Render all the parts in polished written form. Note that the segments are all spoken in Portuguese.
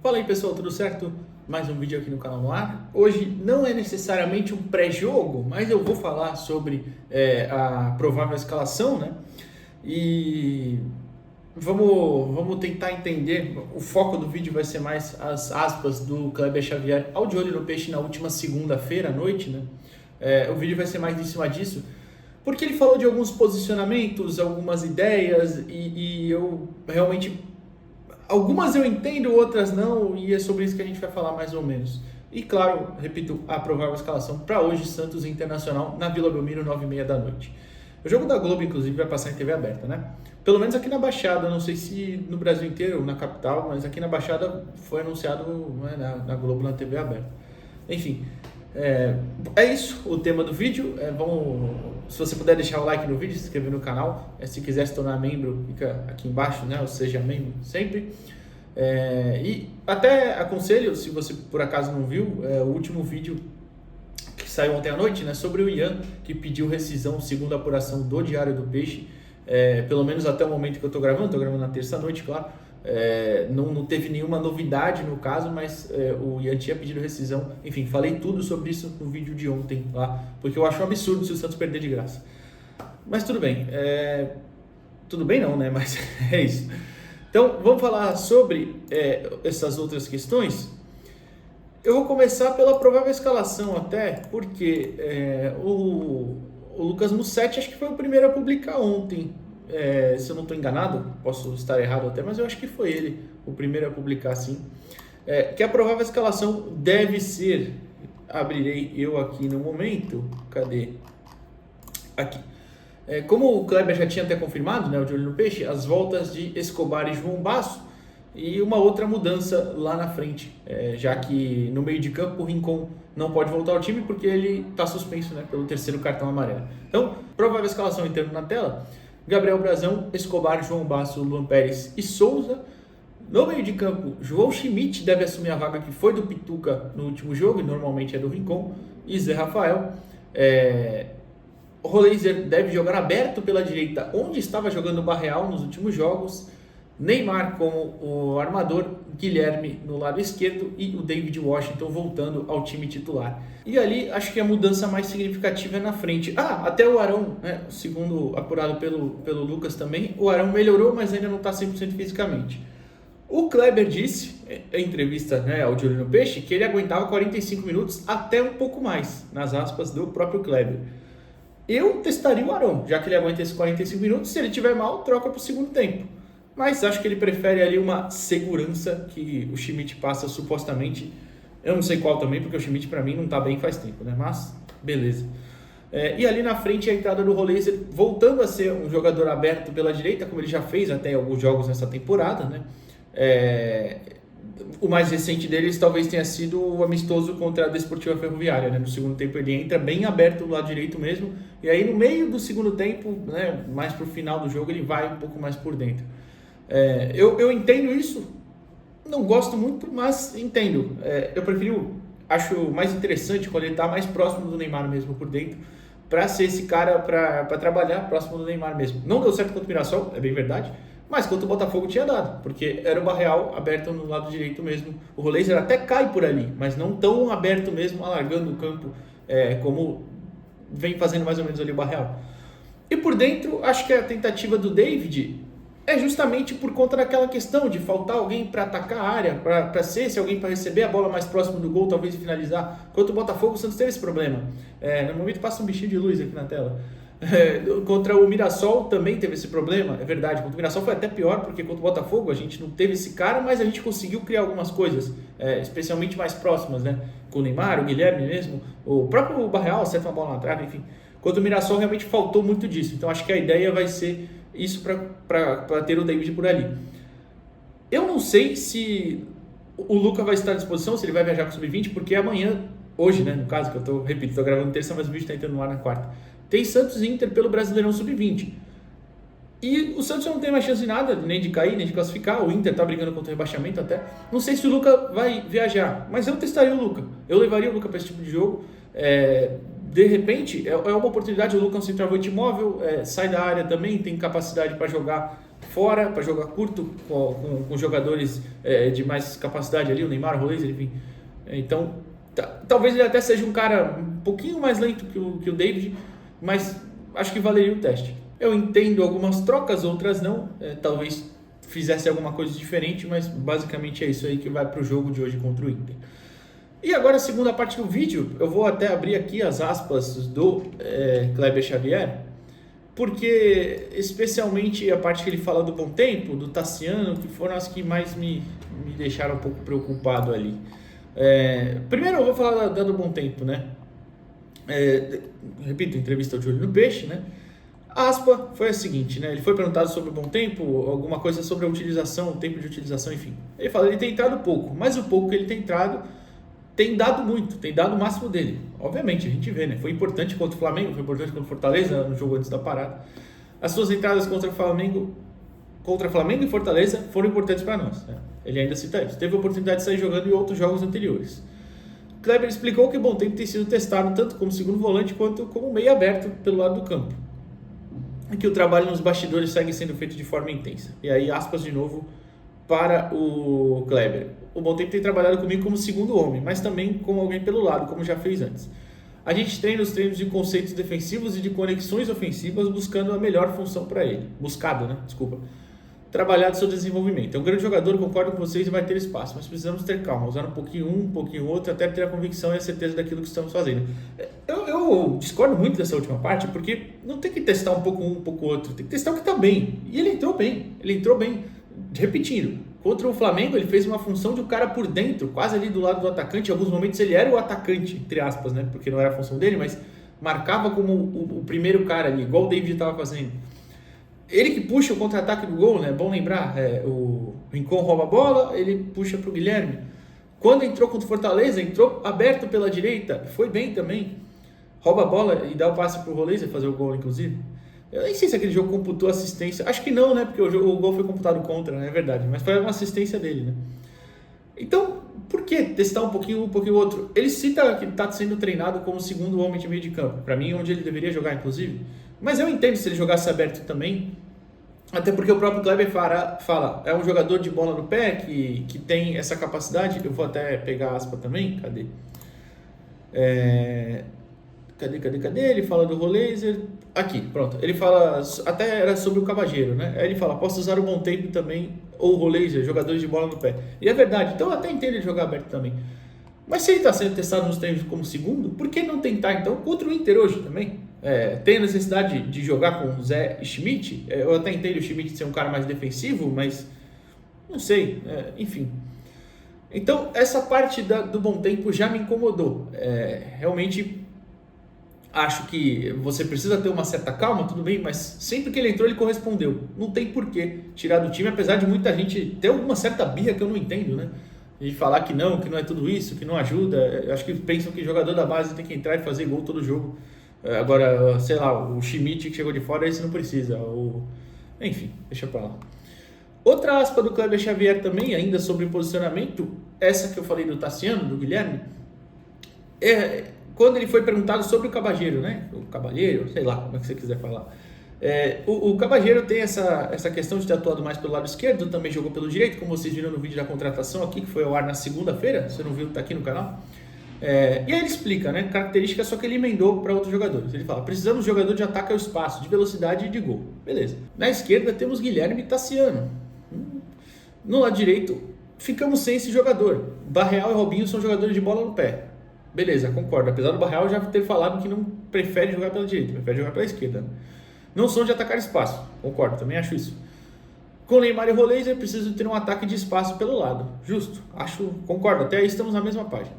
Fala aí pessoal, tudo certo? Mais um vídeo aqui no canal no ar. Hoje não é necessariamente um pré-jogo, mas eu vou falar sobre a provável escalação, né? E vamos tentar entender. O foco do vídeo vai ser mais as aspas do Kleber Xavier ao De Olho no Peixe na última segunda-feira à noite, né? O vídeo vai ser mais em cima disso, porque ele falou de alguns posicionamentos, algumas ideias e eu realmente algumas eu entendo, outras não, e é sobre isso que a gente vai falar mais ou menos. E claro, repito, a provável escalação para hoje, Santos Internacional, na Vila Belmiro, 9h30 da noite. O jogo da Globo, inclusive, vai passar em TV aberta, né? Pelo menos aqui na Baixada, não sei se no Brasil inteiro, na capital, mas aqui na Baixada foi anunciado, né, na Globo, na TV aberta. Enfim, é isso o tema do vídeo. Se você puder deixar o like no vídeo, se inscrever no canal. Se quiser se tornar membro, fica aqui embaixo, né? Ou seja, membro sempre. E até aconselho, se você por acaso não viu, o último vídeo que saiu ontem à noite, né, sobre o Ian, que pediu rescisão segundo a apuração do Diário do Peixe. Pelo menos até o momento que eu estou gravando na terça-noite, claro. Não teve nenhuma novidade no caso, mas o Ian tinha pedido rescisão. Enfim, falei tudo sobre isso no vídeo de ontem lá, porque eu acho um absurdo se o Santos perder de graça. Mas tudo bem, tudo bem não, né? Mas é isso. Então vamos falar sobre essas outras questões. Eu vou começar pela provável escalação até, porque o Lucas Mussetti acho que foi o primeiro a publicar ontem. Se eu não estou enganado, posso estar errado até, mas eu acho que foi ele o primeiro a publicar assim, que a provável escalação deve ser, abrirei eu aqui no momento, cadê? Aqui. Como o Kleber já tinha até confirmado, né, o De Olho no Peixe, as voltas de Escobar e João Basso e uma outra mudança lá na frente, já que no meio de campo o Rincon não pode voltar ao time porque ele está suspenso, né, pelo terceiro cartão amarelo. Então, provável escalação entrando na tela: Gabriel Brazão, Escobar, João Basso, Luan Pérez e Souza. No meio de campo, João Schmidt deve assumir a vaga que foi do Pituca no último jogo, e normalmente é do Rincon, e Zé Rafael. O Roleiser deve jogar aberto pela direita, onde estava jogando o Barreal nos últimos jogos. Neymar como o armador, Guilherme no lado esquerdo e o David Washington voltando ao time titular. E ali acho que a mudança mais significativa é na frente. Até o Arão, né, segundo apurado pelo Lucas também, o Arão melhorou, mas ainda não está 100% fisicamente. O Kleber disse, em entrevista, né, ao De Olho no Peixe, que ele aguentava 45 minutos até um pouco mais, nas aspas do próprio Kleber. Eu testaria o Arão, já que ele aguenta esses 45 minutos, se ele tiver mal, troca para o segundo tempo. Mas acho que ele prefere ali uma segurança que o Schmidt passa supostamente. Eu não sei qual também, porque o Schmidt para mim não está bem faz tempo, né? Mas beleza. E ali na frente a entrada do Roleiser, voltando a ser um jogador aberto pela direita, como ele já fez até em alguns jogos nessa temporada, né? O mais recente deles talvez tenha sido o amistoso contra a Desportiva Ferroviária, né? No segundo tempo ele entra bem aberto do lado direito mesmo, e aí no meio do segundo tempo, né, mais pro final do jogo, ele vai um pouco mais por dentro. Eu entendo isso, não gosto muito, mas entendo. Acho mais interessante quando ele está mais próximo do Neymar mesmo por dentro, para ser esse cara para trabalhar próximo do Neymar mesmo. Não deu certo contra o Mirassol, é bem verdade, mas contra o Botafogo tinha dado, porque era o Barreal aberto no lado direito mesmo. O Roleiser até cai por ali, mas não tão aberto mesmo, alargando o campo, como vem fazendo mais ou menos ali o Barreal. E por dentro, acho que a tentativa do David é justamente por conta daquela questão de faltar alguém para atacar a área, para ser esse alguém para receber a bola mais próximo do gol, talvez finalizar. Contra o Botafogo, o Santos teve esse problema. No momento passa um bichinho de luz aqui na tela. Contra o Mirassol também teve esse problema, é verdade. Contra o Mirassol foi até pior, porque contra o Botafogo a gente não teve esse cara, mas a gente conseguiu criar algumas coisas, especialmente mais próximas, né? Com o Neymar, o Guilherme mesmo, o próprio Barreal acerta uma bola na trave, enfim. Contra o Mirassol realmente faltou muito disso, então acho que a ideia vai ser isso para ter o David por ali. Eu não sei se o Luca vai estar à disposição, se ele vai viajar com o Sub-20, porque amanhã, hoje, né, no caso, que eu estou gravando terça, mas o vídeo está entrando no ar na quarta, tem Santos e Inter pelo Brasileirão Sub-20. E o Santos não tem mais chance de nada, nem de cair, nem de classificar. O Inter está brigando contra o rebaixamento até. Não sei se o Luca vai viajar, mas eu testaria o Luca. Eu levaria o Luca para esse tipo de jogo. De repente, é uma oportunidade. O Luca é um centroavante móvel, sai da área também, tem capacidade para jogar fora para jogar curto com jogadores de mais capacidade ali, o Neymar, o Roleiser, enfim. Então, talvez ele até seja um cara um pouquinho mais lento que o David, mas acho que valeria o teste. Eu entendo algumas trocas, outras não. Talvez fizesse alguma coisa diferente, mas basicamente é isso aí que vai para o jogo de hoje contra o Inter. E agora a segunda parte do vídeo, eu vou até abrir aqui as aspas do Kleber Xavier, porque especialmente a parte que ele fala do bom tempo, do Tassiano, que foram as que mais me deixaram um pouco preocupado ali. Primeiro eu vou falar da do bom tempo, né? Repito, entrevista de Olho no Peixe, né? A aspa foi a seguinte, né? Ele foi perguntado sobre o bom tempo, alguma coisa sobre a utilização, o tempo de utilização, enfim. Ele fala, ele tem entrado pouco, mas o pouco que ele tem entrado tem dado muito, tem dado o máximo dele. Obviamente, a gente vê, né? Foi importante contra o Flamengo, foi importante contra o Fortaleza, no jogo antes da parada. As suas entradas contra Flamengo e Fortaleza foram importantes para nós, né? Ele ainda cita isso. Teve a oportunidade de sair jogando em outros jogos anteriores. Kleber explicou que o bom tempo tem sido testado tanto como segundo volante quanto como meio aberto pelo lado do campo. E que o trabalho nos bastidores segue sendo feito de forma intensa. E aí, aspas de novo para o Kleber. O Bom Tempo tem trabalhado comigo como segundo homem, mas também como alguém pelo lado, como já fez antes. A gente treina os treinos de conceitos defensivos e de conexões ofensivas buscando a melhor função para ele. Trabalhado seu desenvolvimento. É um grande jogador, concordo com vocês e vai ter espaço, mas precisamos ter calma, usar um pouquinho outro, até ter a convicção e a certeza daquilo que estamos fazendo. Eu discordo muito dessa última parte, porque não tem que testar um pouco outro, tem que testar o que está bem. E ele entrou bem. Repetindo, contra o Flamengo ele fez uma função de um cara por dentro, quase ali do lado do atacante. Em alguns momentos ele era o atacante, entre aspas, né? Porque não era a função dele, mas marcava como o primeiro cara ali, igual o David estava fazendo. Ele que puxa o contra-ataque do gol, né? Bom lembrar, o Rincon rouba a bola, ele puxa para o Guilherme. Quando entrou contra o Fortaleza, entrou aberto pela direita, foi bem também. Rouba a bola e dá o passe para o Roleiser fazer o gol, inclusive. Eu nem sei se aquele jogo computou assistência. Acho que não, né? Porque o gol foi computado contra, né? É verdade. Mas foi uma assistência dele, né? Então, por que testar um pouquinho outro? Ele cita que está sendo treinado como segundo homem de meio de campo. Para mim, onde ele deveria jogar, inclusive. Mas eu entendo se ele jogasse aberto também. Até porque o próprio Kleber fala é um jogador de bola no pé que tem essa capacidade. Eu vou até pegar a aspa também. Cadê? Cadê? Ele fala do Roleiser. Aqui, pronto. Ele fala, até era sobre o Cabageiro, né? Aí ele fala, posso usar o Bom Tempo também, ou o Roleiser, jogadores de bola no pé. E é verdade, então eu até entendo ele jogar aberto também. Mas se ele está sendo testado nos treinos como segundo, por que não tentar então contra o Inter hoje também? Tem a necessidade de jogar com o Zé e Schmidt? Eu até entendo o Schmidt ser um cara mais defensivo, mas não sei, enfim. Então, essa parte do Bom Tempo já me incomodou. Realmente, acho que você precisa ter uma certa calma, tudo bem, mas sempre que ele entrou, ele correspondeu. Não tem por que tirar do time, apesar de muita gente ter alguma certa birra que eu não entendo, né? De falar que não é tudo isso, que não ajuda. Acho que pensam que jogador da base tem que entrar e fazer gol todo jogo. Agora, sei lá, o Schmidt que chegou de fora, esse não precisa. Enfim, deixa pra lá. Outra aspa do Kleber Xavier também, ainda sobre posicionamento, essa que eu falei do Tassiano, do Guilherme, quando ele foi perguntado sobre o Cabageiro, né? O Cabalheiro, sei lá, como é que você quiser falar. O Cabageiro tem essa questão de ter atuado mais pelo lado esquerdo, também jogou pelo direito, como vocês viram no vídeo da contratação aqui, que foi ao ar na segunda-feira, você não viu, tá aqui no canal. E aí ele explica, né? Características, só que ele emendou para outros jogadores. Ele fala, precisamos de jogador de ataque ao espaço, de velocidade e de gol. Beleza. Na esquerda temos Guilherme e Tassiano. No lado direito, ficamos sem esse jogador. Barreal e Robinho são jogadores de bola no pé. Beleza, concordo. Apesar do Barreal já ter falado que não prefere jogar pela direita, prefere jogar pela esquerda. Não são de atacar espaço. Concordo, também acho isso. Com Neymar e Roleiser, preciso ter um ataque de espaço pelo lado. Justo, concordo. Até aí estamos na mesma página.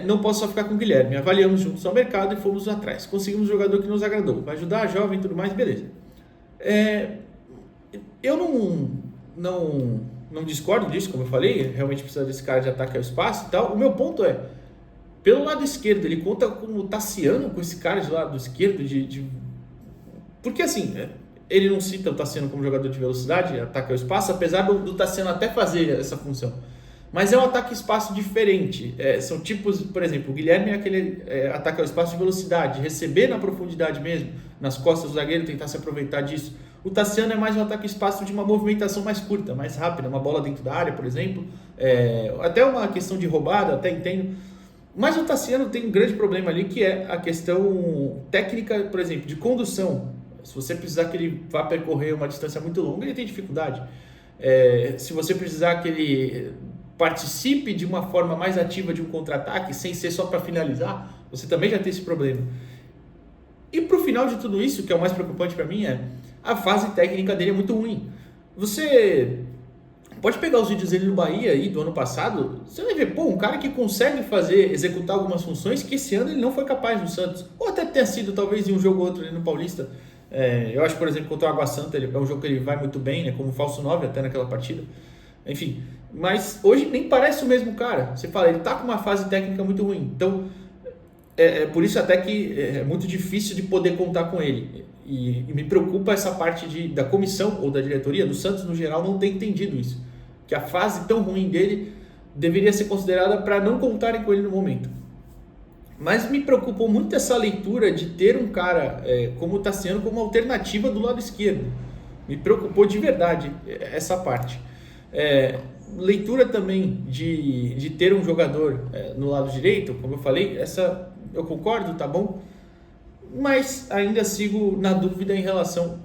Não posso só ficar com o Guilherme. Avaliamos juntos ao mercado e fomos atrás. Conseguimos um jogador que nos agradou. Vai ajudar, jovem e tudo mais, beleza. Eu não discordo disso, como eu falei. Realmente precisa desse cara de ataque ao espaço e tal. O meu ponto é, pelo lado esquerdo, ele conta com o Tassiano, com esse cara de lado esquerdo, porque assim, ele não cita o Tassiano como jogador de velocidade, ataque ao espaço, apesar do Tassiano até fazer essa função. Mas é um ataque ao espaço diferente. São tipos, por exemplo, o Guilherme é aquele ataque ao espaço de velocidade, receber na profundidade mesmo, nas costas do zagueiro, tentar se aproveitar disso. O Tassiano é mais um ataque-espaço de uma movimentação mais curta, mais rápida, uma bola dentro da área, por exemplo. Até uma questão de roubada, até entendo. Mas o Tassiano tem um grande problema ali, que é a questão técnica, por exemplo, de condução. Se você precisar que ele vá percorrer uma distância muito longa, ele tem dificuldade. Se você precisar que ele participe de uma forma mais ativa de um contra-ataque, sem ser só para finalizar, você também já tem esse problema. E pro final de tudo isso, que é o mais preocupante para mim, a fase técnica dele é muito ruim. Você pode pegar os vídeos dele no Bahia aí, do ano passado, você vai ver, um cara que consegue executar algumas funções que esse ano ele não foi capaz no Santos. Ou até ter sido, talvez, em um jogo ou outro ali no Paulista. Eu acho, por exemplo, contra o Água Santa, é um jogo que ele vai muito bem, né, como falso 9 até naquela partida. Enfim, mas hoje nem parece o mesmo cara. Você fala, ele tá com uma fase técnica muito ruim. Então, por isso até que é muito difícil de poder contar com ele. E me preocupa essa parte da comissão ou da diretoria, do Santos no geral, não ter entendido isso. Que a fase tão ruim dele deveria ser considerada para não contarem com ele no momento. Mas me preocupou muito essa leitura de ter um cara como o Tassiano como alternativa do lado esquerdo. Me preocupou de verdade essa parte. Leitura também de ter um jogador no lado direito, como eu falei, essa eu concordo, tá bom? Mas ainda sigo na dúvida em relação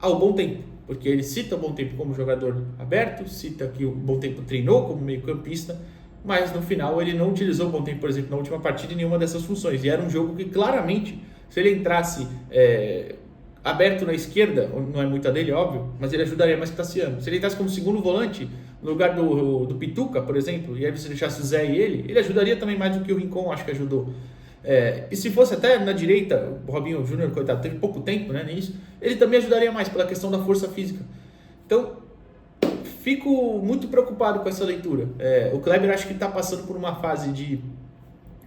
ao Bom Tempo, porque ele cita o Bom Tempo como jogador aberto, cita que o Bom Tempo treinou como meio-campista, mas no final ele não utilizou o Bom Tempo, por exemplo, na última partida em nenhuma dessas funções. E era um jogo que claramente, se ele entrasse aberto na esquerda, não é muita dele, óbvio, mas ele ajudaria mais que o Tassiano. Se ele entrasse como segundo volante, no lugar do Pituca, por exemplo, e aí você deixasse o Zé e ele ajudaria também mais do que o Rincon, acho que ajudou. E se fosse até na direita, o Robinho Júnior, coitado, teve pouco tempo, né, nisso, ele também ajudaria mais pela questão da força física. Então, fico muito preocupado com essa leitura. O Kleber acho que está passando por uma fase de...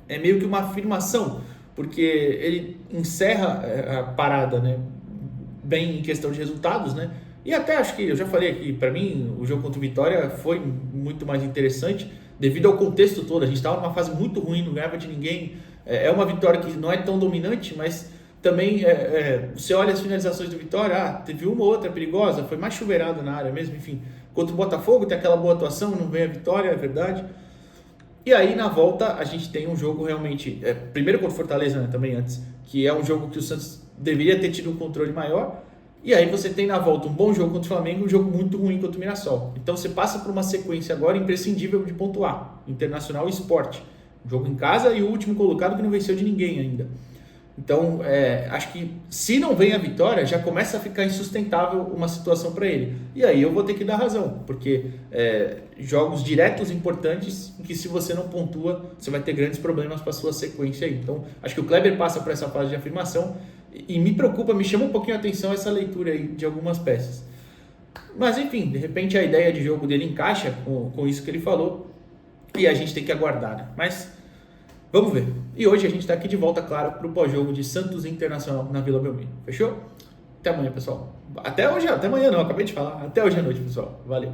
meio que uma afirmação, porque ele encerra a parada, né, bem em questão de resultados, né? E até acho que, eu já falei aqui, para mim, o jogo contra o Vitória foi muito mais interessante, devido ao contexto todo. A gente estava numa fase muito ruim, não ganhava de ninguém. É uma vitória que não é tão dominante, mas também você olha as finalizações do Vitória, teve uma ou outra perigosa, foi mais chuveirado na área mesmo, enfim. Contra o Botafogo tem aquela boa atuação, não vem a vitória, é verdade. E aí na volta a gente tem um jogo realmente, primeiro contra o Fortaleza, né, também antes, que é um jogo que o Santos deveria ter tido um controle maior. E aí você tem na volta um bom jogo contra o Flamengo e um jogo muito ruim contra o Mirassol. Então você passa por uma sequência agora imprescindível de pontuar. Internacional e Sport. Jogo em casa e o último colocado que não venceu de ninguém ainda. Então, acho que se não vem a vitória, já começa a ficar insustentável uma situação para ele. E aí eu vou ter que dar razão, porque jogos diretos importantes, em que se você não pontua, você vai ter grandes problemas para a sua sequência aí. Então, acho que o Kleber passa por essa fase de afirmação e me preocupa, me chama um pouquinho a atenção essa leitura aí de algumas peças. Mas enfim, de repente a ideia de jogo dele encaixa com isso que ele falou e a gente tem que aguardar, né? Mas vamos ver. E hoje a gente está aqui de volta, claro, para o pós-jogo de Santos Internacional na Vila Belmiro. Fechou? Até amanhã, pessoal. Até hoje, até amanhã não, acabei de falar. Até hoje à noite, pessoal. Valeu.